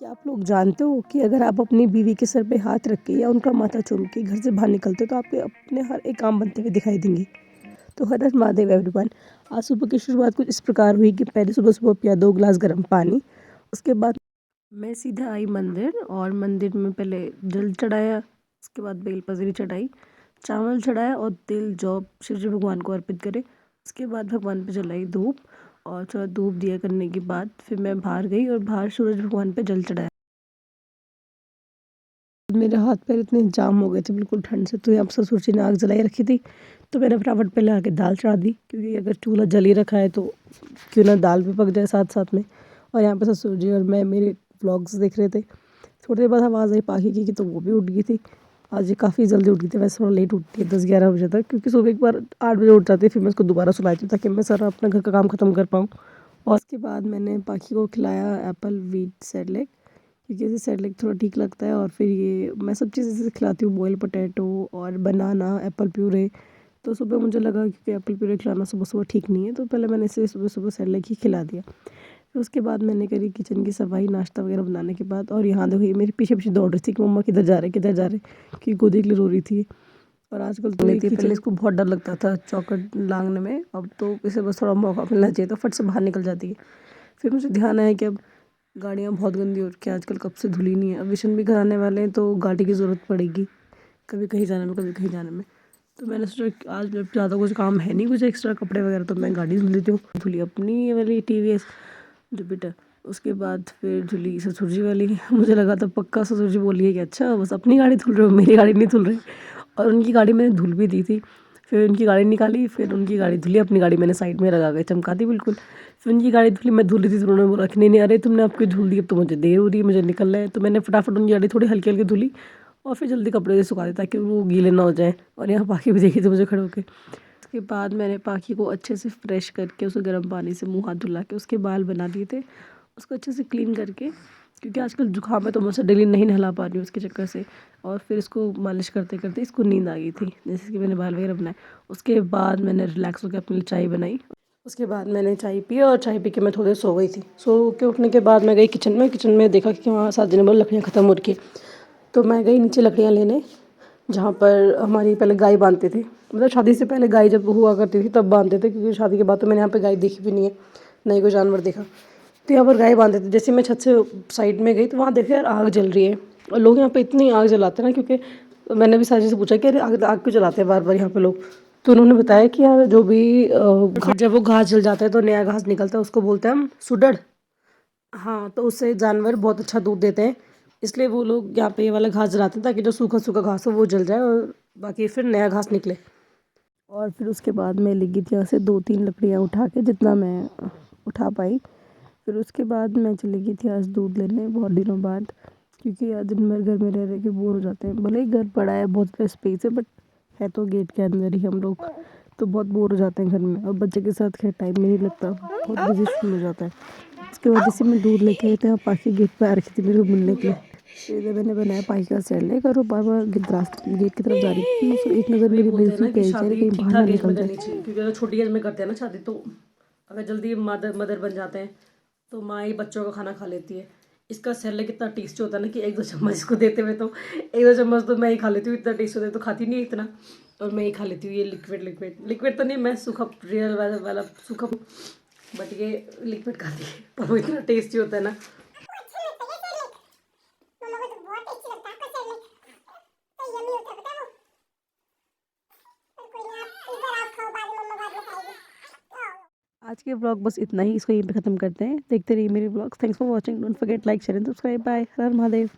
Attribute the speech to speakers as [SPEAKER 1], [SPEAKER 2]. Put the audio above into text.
[SPEAKER 1] क्या आप लोग जानते हो कि अगर आप अपनी बीवी के सर पे हाथ रख के या उनका माथा चूम के घर से बाहर निकलते हो तो आपके अपने हर एक काम बनते हुए दिखाई देंगे। तो हर हर महादेव एवरीवन। आज सुबह की शुरुआत कुछ इस प्रकार हुई कि पहले सुबह सुबह पिया 2 गिलास गर्म पानी। उसके बाद मैं सीधा आई मंदिर और मंदिर में पहले जल चढ़ाया। उसके बाद बेल पजरी चढ़ाई, चावल चढ़ाया और तिल जौ शिव जी भगवान को अर्पित करे। उसके बाद भगवान पे जलाई धूप और थोड़ा धूप दिया करने के बाद फिर मैं बाहर गई और बाहर सूरज भगवान पे जल चढ़ाया। मेरे हाथ पैर इतने जाम हो गए थे बिल्कुल ठंड से, तो यहाँ पर ससुर जी ने आग जलाई रखी थी। तो मैंने फटाफट पहले आके दाल चढ़ा दी, क्योंकि अगर चूल्हा जल ही रखा है तो क्यों ना दाल भी पक जाए साथ साथ में। और यहाँ पे ससुर जी और मैं मेरे व्लॉग्स देख रहे थे। थोड़ी देर बाद आवाज़ आई पाखी की, तो वो भी उठ गई थी। आज ये काफ़ी जल्दी उठ गई थी, वैसे थोड़ा लेट उठती है 10-11 बजे तक, क्योंकि सुबह एक बार 8 बजे उठ जाती है, फिर मैं उसको दोबारा सुलाती हूँ ताकि मैं सारा अपना घर का काम ख़त्म कर पाऊँ। और उसके बाद मैंने पाखी को खिलाया एप्पल व्हीट सेरेलैक, क्योंकि ऐसे सेरेलैक थोड़ा ठीक लगता है। और फिर ये मैं सब चीज़ ऐसे खिलाती हूँ, बॉयल पोटैटो और बनाना, एप्पल प्यूरे। तो सुबह मुझे लगा क्योंकि एप्पल प्यूरे खिलाना सुबह सुबह ठीक नहीं है, तो पहले मैंने इसे सुबह सुबह सेरेलैक ही खिला दिया। फिर उसके बाद मैंने करी किचन की सफाई, नाश्ता वगैरह बनाने के बाद। और यहाँ देखो ये मेरे पीछे पीछे दौड़ रही थी कि मम्मा किधर जा रहे किधर जा रहे, क्योंकि गोदी के लिए रो रही थी। और आजकल तो ये पहले इसको बहुत डर लगता था चौखट लांघने में, अब तो इसे बस थोड़ा मौका मिलना चाहिए तो फट से बाहर निकल जाती है। फिर मुझे ध्यान आया कि अब गाड़ियाँ बहुत गंदी हो रखी हैं आजकल, कब से धुली नहीं है। अब विशन भी कराने वाले हैं तो गाड़ी की ज़रूरत पड़ेगी, कभी कहीं जाने में कभी कहीं जाने में। तो मैंने सोचा कि आज जब ज़्यादा कुछ काम है नहीं, कुछ एक्स्ट्रा कपड़े वगैरह, तो मैं गाड़ी धुल लेती हूँ। धुली अपनी ये वाली TVS जुपिटर। उसके बाद फिर धुली ससुर जी वाली। मुझे लगा था पक्का ससुर जी बोलिए कि अच्छा बस अपनी गाड़ी धुल रहे हो, मेरी गाड़ी नहीं धुल रही। और उनकी गाड़ी मैंने धुल भी दी थी। फिर उनकी गाड़ी निकाली, फिर उनकी गाड़ी धुली, अपनी गाड़ी मैंने साइड में लगा के चमका दी बिल्कुल। फिर उनकी गाड़ी धुली, मैं धुल रही थी तो उन्होंने बोला कि नहीं नहीं अरे तुमने आपकी धुल दी, अब तो मुझे देर हो रही है, मुझे निकलना है। तो मैंने फटाफट उनकी गाड़ी थोड़ी हल्की हल्की धुली और फिर जल्दी कपड़े से सुखा दी ताकि वो गीले ना हो जाएँ। और यहाँ पाखी भी देखी थी मुझे खड़े होके। उसके बाद मैंने पाखी को अच्छे से फ्रेश करके उसे गर्म पानी से मुँह हाथ धुला के उसके बाल बना दिए थे, उसको अच्छे से क्लीन करके, क्योंकि आजकल जुकाम है तो मैं उसे डेली नहीं नहला पा रही हूँ उसके चक्कर से। और फिर इसको मालिश करते करते इसको नींद आ गई थी, जैसे कि मैंने बाल वगैरह बनाए। उसके बाद मैंने रिलैक्स होकर अपने लिए चाय बनाई। उसके बाद मैंने चाय पी और चाय पी के मैं थोड़ी देर सो गई थी। सो के उठने के बाद मैं गई किचन में देखा कि वहाँ साथ देने वाली लकड़ियाँ ख़त्म हो रखी। तो मैं गई नीचे लकड़ियाँ लेने, जहाँ पर हमारी पहले गाय बांधते थे। मतलब शादी से पहले गाय जब हुआ करती थी तब बांधते थे, क्योंकि शादी के बाद तो मैंने यहाँ पे गाय देखी भी नहीं है, ना ही कोई जानवर देखा। तो यहाँ पर गाय बांधते थे। जैसे मैं छत से साइड में गई तो वहाँ देखा यार आग जल रही है। और लोग यहाँ पे इतनी आग जलाते हैं ना, क्योंकि मैंने भी साजिश से पूछा कि अरे आग आग क्यों जलाते हैं बार बार यहाँ पे लोग। तो उन्होंने बताया कि यार जो भी जब वो घास जल जाता है तो नया घास निकलता है, उसको बोलते हैं हम सुडड़। हाँ, तो उससे जानवर बहुत अच्छा दूध देते हैं, इसलिए वो लोग यहाँ पे ये वाला घास जलाते हैं ताकि जो सूखा सूखा घास हो वो जल जाए और बाकी फिर नया घास निकले। और फिर उसके बाद मैं लगी थी यहाँ से 2-3 लकड़ियाँ उठा के, जितना मैं उठा पाई। फिर उसके बाद मैं चली गई थी आज दूध लेने बहुत दिनों बाद, क्योंकि यार दिन भर घर में रह रह के बोर हो जाते हैं। भले ही घर बड़ा है, बहुत ज़्यादा स्पेस है, बट है तो गेट के अंदर ही हम लोग, तो बहुत बोर हो जाते हैं घर में। और बच्चे के साथ खैर टाइम नहीं लगता, बहुत बिजी शेड्यूल हो जाता है। उसके बाद जैसे मैं दूध लेके आई तो यहाँ पाखी गेट पे आ रखी थी मेरे को मिलने के लिए। फिर इधर मैंने बनाया पाखी का सेरेलैक और वो बार बार गेट की तरफ जा रही थी। उसको एक नज़र मेरी बनी थी कि कहीं बाहर ना निकल जाए, क्योंकि अगर छोटी एज में करते हैं ना शादी, तो अगर जल्दी मदर बन जाते हैं तो माँ ही बच्चों का खाना खा लेती है। इसका सेरेलैक इतना टेस्टी होता है ना कि 1-2 चम्मच इसको देते हुए तो 1-2 चम्मच तो मैं ही खा लेती हूँ, इतना टेस्ट होता है। तो खाती नहीं है इतना, और मैं ही खा लेती हूँ ये लिक्विड तो नहीं, मैं सूखा रियल वाला सूखा, बट ये लिक्विड खाती है पर वो इतना टेस्टी होता है ना। आज के व्लॉग बस इतना ही, इसको यहीं पे ख़त्म करते हैं। देखते रहिए मेरे vlogs. Thanks for watching, don't forget like share and subscribe. Bye, Har Har Mahadev.